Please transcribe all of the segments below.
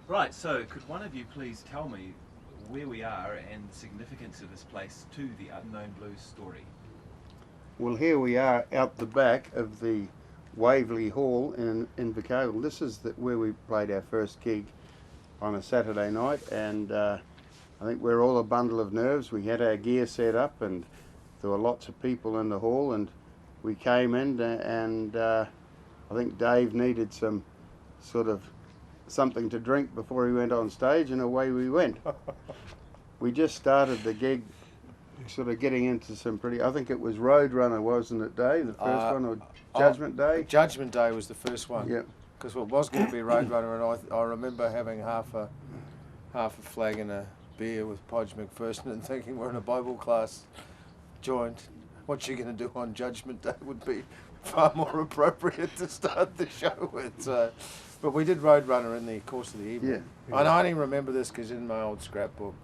Right, so could one of you please tell me where we are and the significance of this place to the Unknown Blues story? Well, here we are out the back of the Waverley Hall in Invercargill. This is where we played our first gig on a Saturday night, and I think we're all a bundle of nerves. We had our gear set up, and there were lots of people in the hall, and we came in, and I think Dave needed some sort of something to drink before he went on stage, and away we went. We just started the gig sort of getting into some pretty, I think it was Roadrunner, wasn't it, Dave, the first one, or Judgment Day? Judgment Day was the first one. Yep. Because it was going to be Roadrunner, and I remember having half a flag and a beer with Podge McPherson and thinking we're in a Bible class joint. What you're going to do on Judgment Day would be far more appropriate to start the show with. But we did Roadrunner in the course of the evening. Yeah. And I only remember this because in my old scrapbook,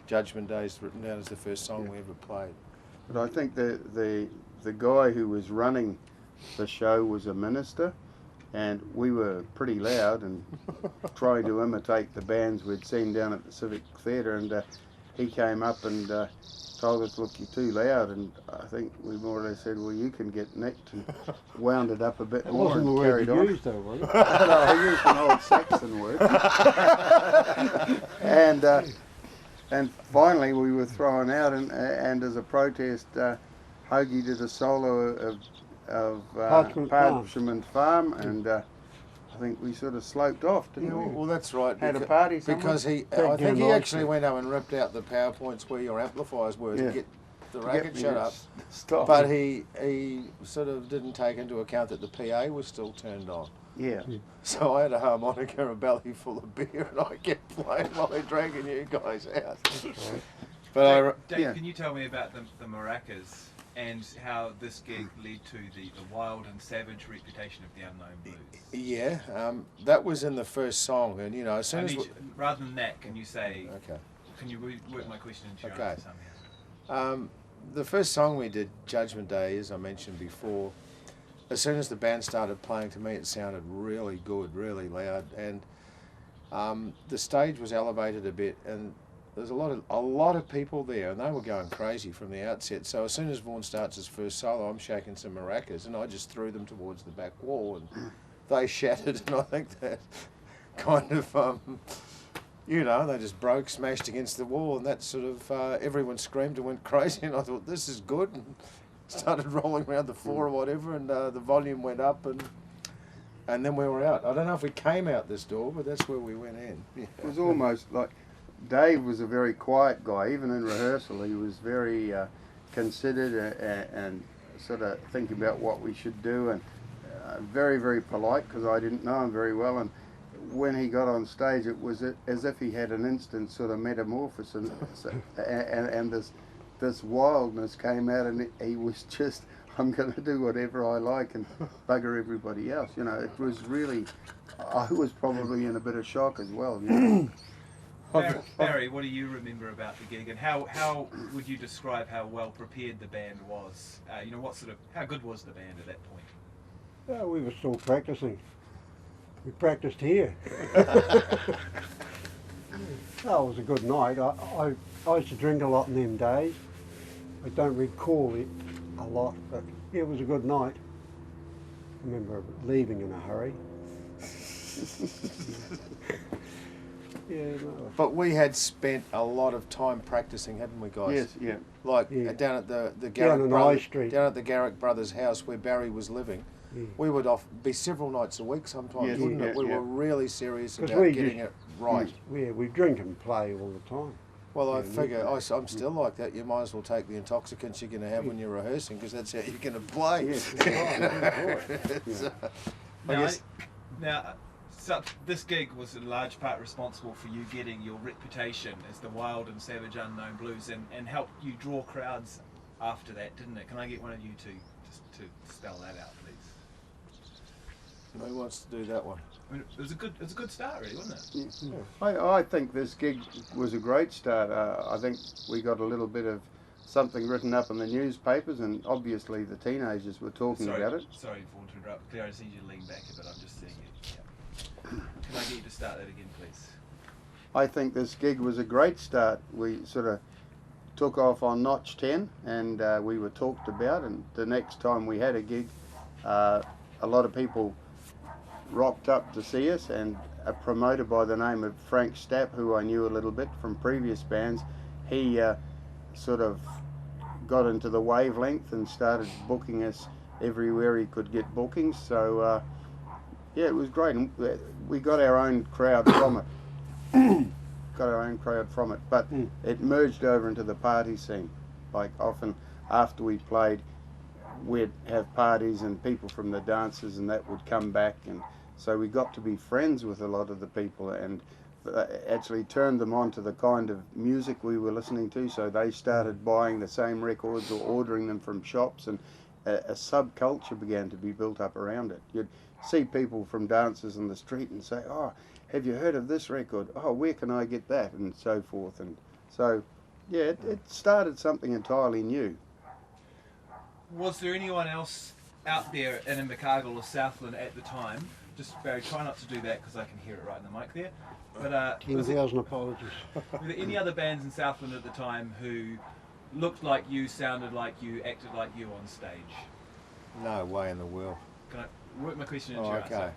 Judgment Day is written down as the first song we ever played. But I think the guy who was running the show was a minister, and we were pretty loud and trying to imitate the bands we'd seen down at the Civic Theatre, and he came up and told us, look, you're too loud, and I think we more or less said, well, you can get nicked, and wound it up a bit more and carried on. Used, though, was it? No, I used an old Saxon word. And finally we were thrown out, and as a protest, Hoagie did a solo of Parchment Farm, and I think we sort of sloped off, didn't we? Well, that's right. Had a party somewhere? Because I think he actually went up and ripped out the PowerPoints where your amplifiers were to get the racket shut up. Stop. But he sort of didn't take into account that the PA was still turned on. Yeah. So I had a harmonica and a belly full of beer, and I kept playing while they're dragging you guys out. But Dave, can you tell me about the maracas and how this gig led to the wild and savage reputation of the Unknown Blues? Yeah, that was in the first song, and as soon as rather than that, can you say? Okay. Can you work my question into your Okay. answer somehow? The first song we did, Judgment Day, as I mentioned before, as soon as the band started playing, to me it sounded really good, really loud, and the stage was elevated a bit, and there's a lot of people there, and they were going crazy from the outset. So as soon as Vaughan starts his first solo, I'm shaking some maracas, and I just threw them towards the back wall, and they shattered, and I think that kind of they just broke, smashed against the wall, and that sort of everyone screamed and went crazy, and I thought, this is good, and started rolling around the floor or whatever, and the volume went up, and then we were out. I don't know if we came out this door, but that's where we went in. Yeah. It was almost like Dave was a very quiet guy. Even in rehearsal, he was very considered and sort of thinking about what we should do, and very, very polite, because I didn't know him very well. And when he got on stage, it was as if he had an instant sort of metamorphosis, and this wildness came out, and he was just, I'm going to do whatever I like and bugger everybody else. It was really, I was probably in a bit of shock as well. Barry, what do you remember about the gig, and how would you describe how well prepared the band was? How good was the band at that point? We were still practicing. We practiced here. It was a good night. I used to drink a lot in them days. I don't recall it a lot, but it was a good night. I remember leaving in a hurry. But we had spent a lot of time practicing, hadn't we, guys? Yes, yeah. Down at the down on High Street. Down at the Garrick Brothers' house where Barry was living. Yeah. We would be several nights a week sometimes, wouldn't it? We were really serious about getting it right. We drink and play all the time. Well, I figure I'm still like that. You might as well take the intoxicants you're going to have when you're rehearsing, because that's how you're going to play. Yes, So this gig was in large part responsible for you getting your reputation as the wild and savage Unknown Blues, and helped you draw crowds after that, didn't it? Can I get one of you to spell that out, please? Who wants to do that one? I mean, it was a good start, really, wasn't it? Yeah. I think this gig was a great start. I think we got a little bit of something written up in the newspapers, and obviously the teenagers were talking about it. Sorry to interrupt. Claire, I just need you to lean back a bit. I'm just seeing you. Yeah. Can I get you to start that again, please? I think this gig was a great start. We sort of took off on notch 10, and we were talked about, and the next time we had a gig, a lot of people rocked up to see us, and a promoter by the name of Frank Stapp, who I knew a little bit from previous bands, he sort of got into the wavelength and started booking us everywhere he could get bookings. So yeah, it was great, and we got our own crowd from it. But it merged over into the party scene. Like often after we played, we'd have parties and people from the dances and that would come back, and so we got to be friends with a lot of the people, and actually turned them on to the kind of music we were listening to, so they started buying the same records or ordering them from shops, and a subculture began to be built up around it. You'd see people from dances in the street and say, "Oh, have you heard of this record? Oh, where can I get that?" and so forth. And so yeah, it started something entirely new. Was there anyone else out there in Invercargill or Southland at the time? Just Barry, try not to do that because I can hear it right in the mic there. But was 10,000 apologies. were there any other bands in Southland at the time who looked like you, sounded like you, acted like you on stage? No way in the world. Can I work my question into your Okay.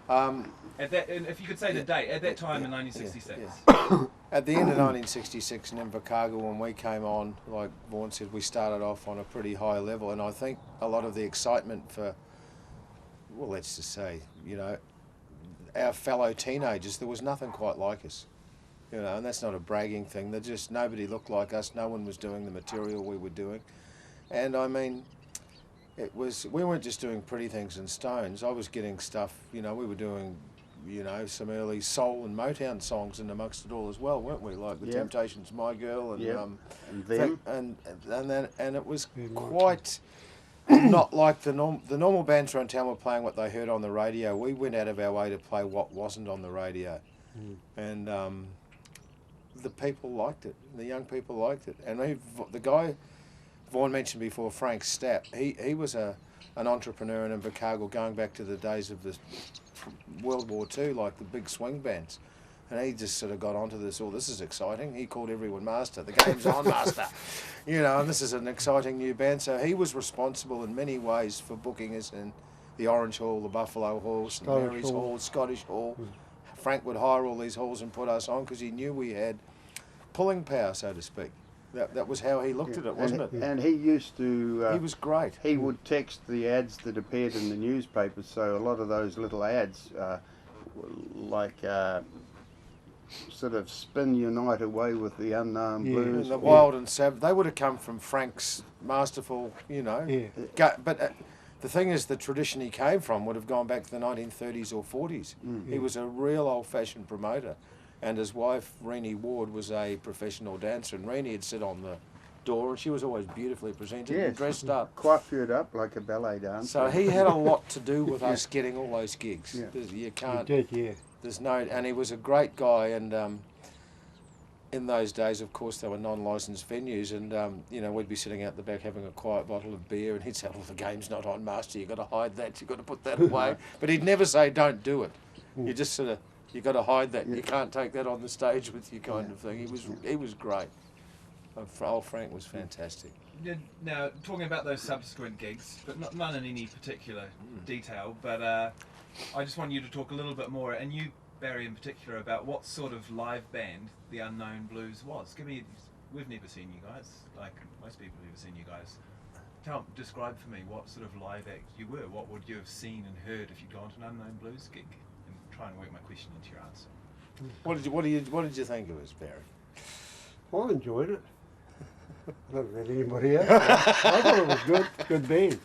answer? At that, and if you could say the date, at that time in 1966. At the end of 1966 in Invercargill, when we came on, like Vaughan said, we started off on a pretty high level, and I think a lot of the excitement for, well, let's just say, you know, our fellow teenagers, there was nothing quite like us, you know, and that's not a bragging thing. There just, nobody looked like us. No one was doing the material we were doing, and I mean, it was, we weren't just doing Pretty Things and Stones. I was getting stuff, you know, we were doing, you know, some early soul and Motown songs in amongst it all as well, weren't we? Like the Temptations, My Girl, and and them, and it was quite not like the normal bands around town were playing what they heard on the radio. We went out of our way to play what wasn't on the radio, and the people liked it. The young people liked it, and the guy Vaughan mentioned before, Frank Stapp, he was an entrepreneur in Invercargill going back to the days of the World War II, like the big swing bands. And he just sort of got onto this, oh, this is exciting. He called everyone master. The game's on, master. You know, and this is an exciting new band. So he was responsible in many ways for booking us in the Orange Hall, the Buffalo Hall, St Mary's Hall, Scottish Hall. Frank would hire all these halls and put us on because he knew we had pulling power, so to speak. That was how he looked at it, wasn't it? And he used to... he was great. He would text the ads that appeared in the newspapers, so a lot of those little ads, like sort of spin your night away with the unknown blues. And the wild and savage, they would have come from Frank's masterful, you know. But the thing is, the tradition he came from would have gone back to the 1930s or 40s. He was a real old-fashioned promoter. And his wife, Renee Ward, was a professional dancer, and Renee would sit on the door, and she was always beautifully presented and dressed up. Coiffured up like a ballet dancer. So he had a lot to do with us getting all those gigs. You can't... He did, There's no... And he was a great guy, and in those days, of course, there were non-licensed venues, and, you know, we'd be sitting out the back having a quiet bottle of beer, and he'd say, oh, the game's not on, master, you've got to hide that, you've got to put that away. But he'd never say, don't do it. You just sort of... You've got to hide that. You can't take that on the stage with you, kind of thing. He was great. Old Frank was fantastic. Now, talking about those subsequent gigs, but none in any particular detail, but I just want you to talk a little bit more, and you, Barry, in particular, about what sort of live band the Unknown Blues was. We've never seen you guys, like most people who've seen you guys. Describe for me what sort of live act you were. What would you have seen and heard if you'd gone to an Unknown Blues gig? Try and work my question into your answer. What did you think of us, Barry? I enjoyed it. I don't know anybody else. I thought it was good band.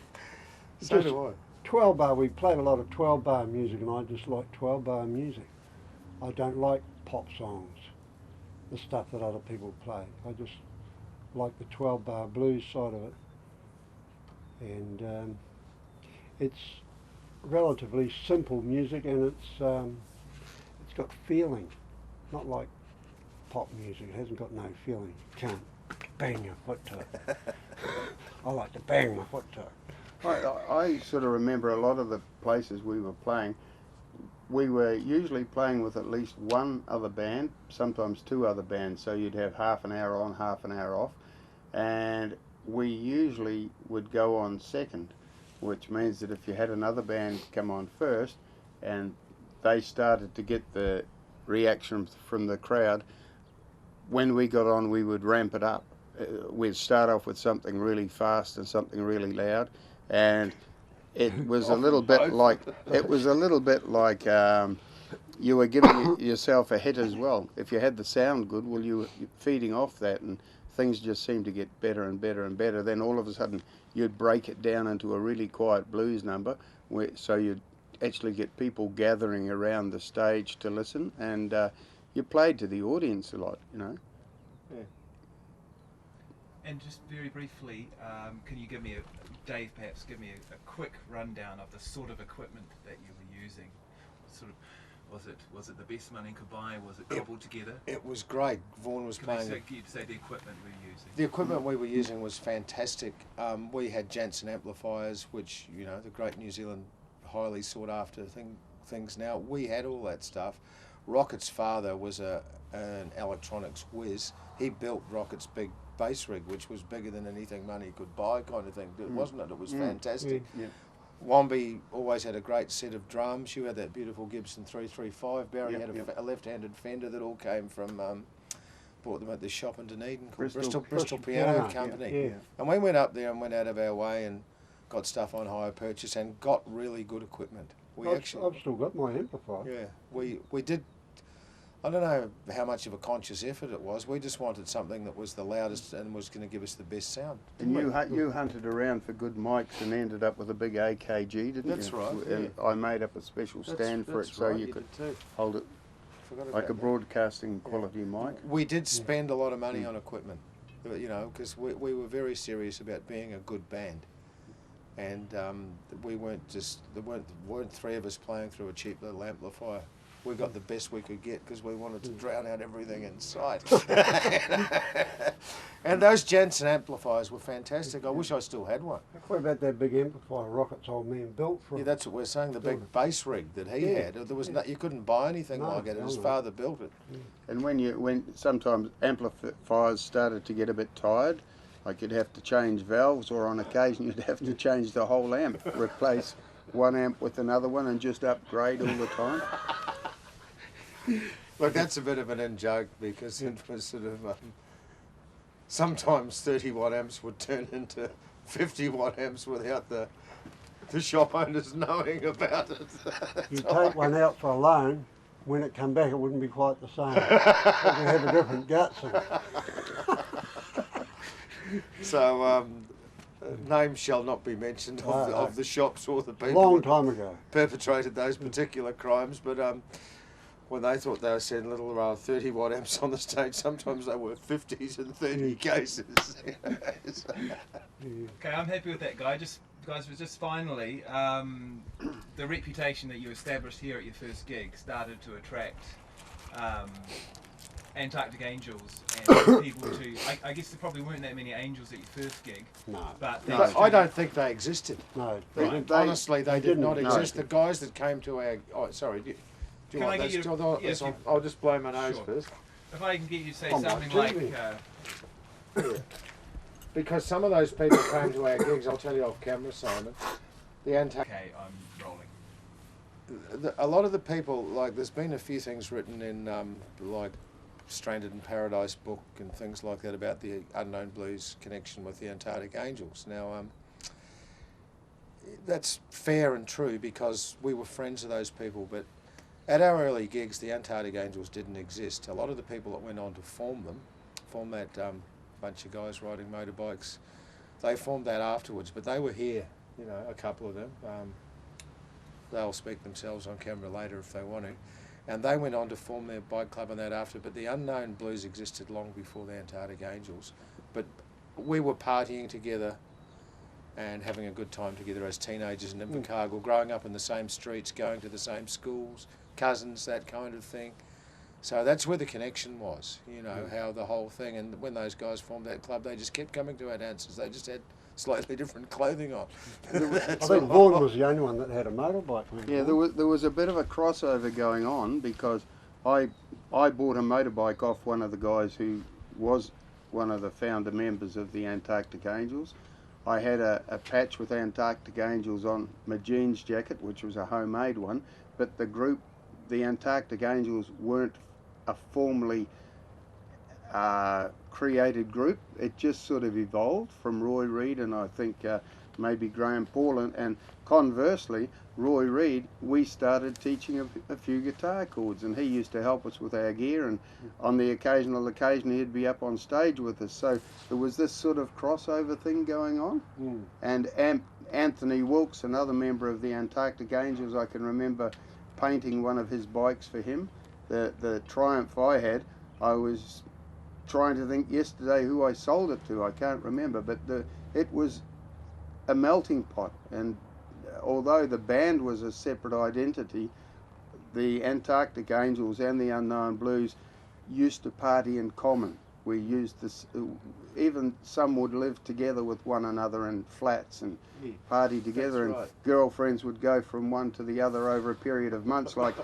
So do I. 12-bar, we played a lot of 12-bar music, and I just like 12-bar music. I don't like pop songs, the stuff that other people play. I just like the 12-bar blues side of it. And it's relatively simple music, and it's got feeling, not like pop music. It hasn't got no feeling. You can't bang your foot to it. I like to bang my foot to it. I sort of remember a lot of the places we were playing, we were usually playing with at least one other band, sometimes two other bands, so you'd have half an hour on, half an hour off, and we usually would go on second, which means that if you had another band come on first and they started to get the reaction from the crowd, when we got on we would ramp it up. We'd start off with something really fast and something really loud, and it was a little bit like you were giving yourself a hit as well. If you had the sound good, well, you were feeding off that, and things just seemed to get better and better and better. Then all of a sudden you'd break it down into a really quiet blues number, so you'd actually get people gathering around the stage to listen, and you played to the audience a lot, you know. And just very briefly, can you give me Dave, perhaps give me a quick rundown of the sort of equipment that you were using? Sort of, was it the best money could buy? Was it cobbled together? It was great. Vaughan was playing. You'd say the equipment we were using. The equipment we were using was fantastic. We had Jansen amplifiers, which, you know, the great New Zealand highly sought after things now. We had all that stuff. Rocket's father was an electronics whiz. He built Rocket's big bass rig, which was bigger than anything money could buy, kind of thing, wasn't it? It was fantastic. Yeah. Wombi always had a great set of drums. You had that beautiful Gibson 335. Barry had a left-handed Fender that all came from, bought them at this shop in Dunedin called Bristol Piano Company. Yeah. And we went up there and went out of our way and got stuff on hire purchase and got really good equipment. I've still got my amplifier. Yeah, we did. I don't know how much of a conscious effort it was. We just wanted something that was the loudest and was going to give us the best sound. And you hunted around for good mics and ended up with a big AKG, didn't you? That's right. And I made up a special stand for it so right, you could did too. hold it Forgot like about a that. broadcasting quality mic. We did spend a lot of money on equipment, you know, because we were very serious about being a good band. And we weren't just, there weren't three of us playing through a cheap little amplifier. We got the best we could get because we wanted to drown out everything in sight. And those Jansen amplifiers were fantastic. I wish I still had one. What about that big amplifier Rocket's old man built for Yeah, him? that's what we're saying. The big bass rig that he had. There was you couldn't buy anything like it. His father built it. And when sometimes amplifiers started to get a bit tired, like you'd have to change valves, or on occasion you'd have to change the whole amp, replace one amp with another one, and just upgrade all the time. Look, that's a bit of an in-joke because it was sort of sometimes 30-watt amps would turn into 50-watt amps without the shop owners knowing about it. You take one out for a loan, when it come back it wouldn't be quite the same. It would have a different guts in it. So names shall not be mentioned of the shops or the A people long that time ago. perpetrated those particular crimes, but when they thought they were sending little 30-watt amps on the stage, sometimes they were 50s and 30 cases. Okay, I'm happy with that, guys. Just finally, the reputation that you established here at your first gig started to attract Antarctic Angels and people to. I guess there probably weren't that many Angels at your first gig. No. But But I don't think they existed. No. Honestly, they did not didn't. exist. The guys that came to our... Oh, sorry. Do you Can want I get those? you to- I'll- yes, you- I'll just blow my nose Sure. first. If I can get you to say Oh, my something like, TV. Because some of those people came to our gigs, I'll tell you off camera, Simon. The Antarctic... okay, I'm rolling. A lot of the people, like, there's been a few things written in, like, Stranded in Paradise book and things like that about the Unknown Blues connection with the Antarctic Angels. Now, that's fair and true because we were friends of those people, but at our early gigs, the Antarctic Angels didn't exist. A lot of the people that went on to form that bunch of guys riding motorbikes, they formed that afterwards, but they were here, you know, a couple of them. They'll speak themselves on camera later if they want to. And they went on to form their bike club and that after, but the Unknown Blues existed long before the Antarctic Angels. But we were partying together and having a good time together as teenagers in Invercargill, growing up in the same streets, going to the same schools, cousins, that kind of thing. So that's where the connection was, you know, how the whole thing, and when those guys formed that club, they just kept coming to our dances. They just had slightly different clothing on. I That's think all. Vaughan was the only one that had a motorbike. wasn't Yeah, Vaughan? there was a bit of a crossover going on because I bought a motorbike off one of the guys who was one of the founder members of the Antarctic Angels. I had a patch with Antarctic Angels on my jeans jacket, which was a homemade one, but the group, the Antarctic Angels, weren't a formally created group. It just sort of evolved from Roy Reid and I think maybe Graham Paul, and conversely, Roy Reid, we started teaching a few guitar chords, and he used to help us with our gear, and on the occasion he'd be up on stage with us. So there was this sort of crossover thing going on. And Anthony Wilkes, another member of the Antarctic Angels, I can remember painting one of his bikes for him, the Triumph I had. I was trying to think yesterday who I sold it to. I can't remember, but it was a melting pot, and although the band was a separate identity, the Antarctic Angels and the Unknown Blues used to party in common. We used this, even some would live together with one another in flats and party together, and girlfriends would go from one to the other over a period of months. Like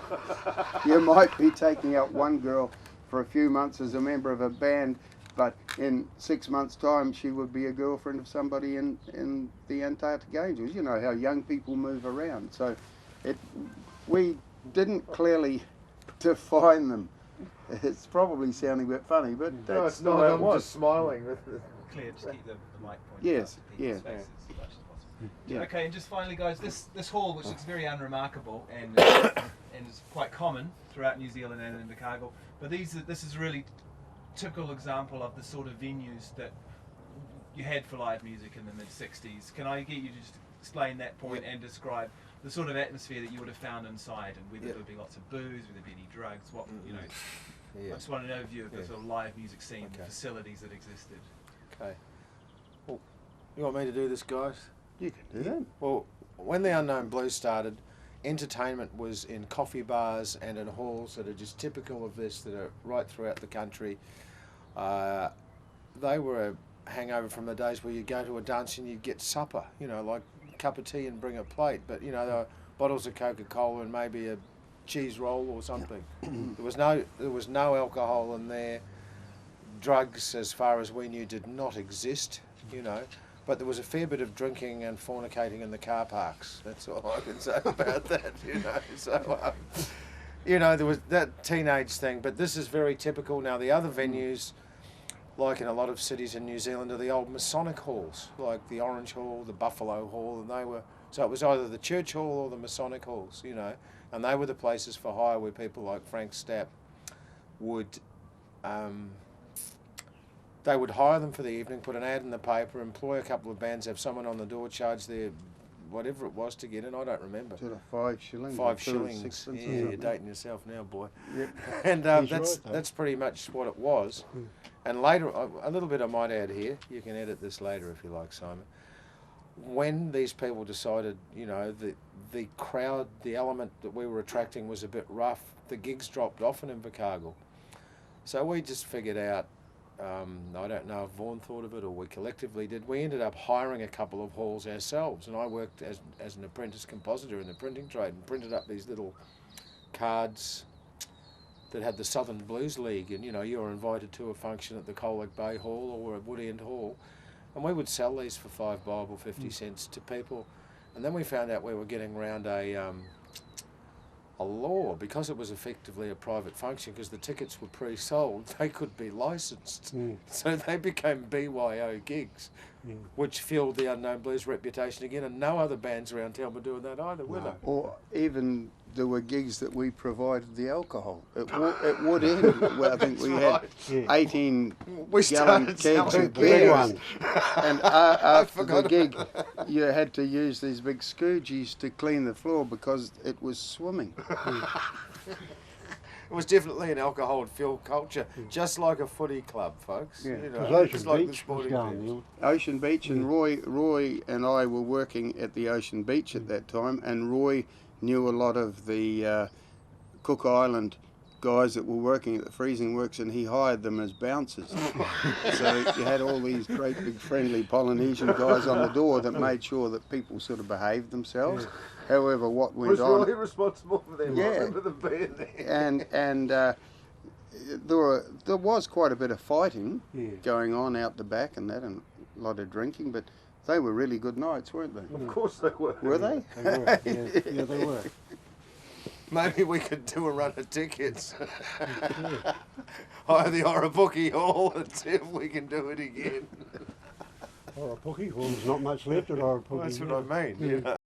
you might be taking out one girl for a few months as a member of a band, but in 6 months' time she would be a girlfriend of somebody in the Antarctic Angels. You know how young people move around. So we didn't clearly define them. It's probably sounding a bit funny, but No, that's it's not not. how it I'm was. just smiling. Clear, just keep the mic pointed Yes, up to people's yeah. faces as much as possible. Yeah. Okay, and just finally, guys, this hall, which looks very unremarkable and is quite common throughout New Zealand and in Invercargill, but this is really typical example of the sort of venues that you had for live music in the mid '60s. Can I get you to just explain that point and describe the sort of atmosphere that you would have found inside, and whether there would be lots of booze, whether there be any drugs, what you know? I just want an overview of the sort of live music scene, the facilities that existed. Okay. Well, you want me to do this, guys? You can do that. Well, when the Unknown Blues started, entertainment was in coffee bars and in halls that are just typical of this, that are right throughout the country. They were a hangover from the days where you'd go to a dance and you'd get supper, you know, like a cup of tea and bring a plate, but you know, there were bottles of Coca-Cola and maybe a cheese roll or something. There was no alcohol in there. Drugs, as far as we knew, did not exist, you know, but there was a fair bit of drinking and fornicating in the car parks. That's all I can say about that, you know. So, you know, there was that teenage thing, but this is very typical. Now, the other venues, like in a lot of cities in New Zealand, are the old Masonic halls, like the Orange Hall, the Buffalo Hall, and they were, so it was either the church hall or the Masonic halls, you know, and they were the places for hire where people like Frank Stapp would, they would hire them for the evening, put an ad in the paper, employ a couple of bands, have someone on the door, charge their whatever it was to get in, I don't remember. Sort of 5 shillings. 5 or shillings. 6 cents or Yeah, you're something. dating yourself now, boy. Yep. And He's that's right, though. that's pretty much what it was. And later, a little bit I might add here. You can edit this later if you like, Simon. When these people decided, you know, the crowd, the element that we were attracting was a bit rough, the gigs dropped off in Invercargill. So we just figured out, I don't know if Vaughan thought of it or we collectively did, we ended up hiring a couple of halls ourselves, and I worked as an apprentice compositor in the printing trade and printed up these little cards that had the Southern Blues League, and you know, you were invited to a function at the Colac Bay Hall or at Woodend Hall, and we would sell these for 5 bob or 50 cents to people. And then we found out we were getting around a law, because it was effectively a private function, because the tickets were pre-sold, they could be licensed. So they became BYO gigs, which fueled the Unknown Blues reputation again, and no other bands around town were doing that either, were they? Or even there were gigs that we provided the alcohol. At Woodend, where I think we had 18 We gallon started kegs selling of big beer. ones. And after the forgot gig, you had to use these big scoogies to clean the floor because it was swimming. It was definitely an alcohol-filled culture, just like a footy club, folks. Yeah. You know, Because Ocean just like the Beach was sporting going fields. there. Ocean Beach, and Roy and I were working at the Ocean Beach at that time, and Roy knew a lot of the Cook Island guys that were working at the freezing works, and he hired them as bouncers. So you had all these great big friendly Polynesian guys on the door that made sure that people sort of behaved themselves. However, what went Was on, really responsible for them. Yeah. I remember them being there. and there was quite a bit of fighting Yeah. going on out the back and that, and a lot of drinking, but they were really good nights, weren't they? Of course they were. Were they? They were. Yeah, they were. Maybe we could do a run of tickets. Hire the Orobuki Hall and see if we can do it again. Oropuki, well, there's not much left at Oropuki. Well, that's what I mean. You know.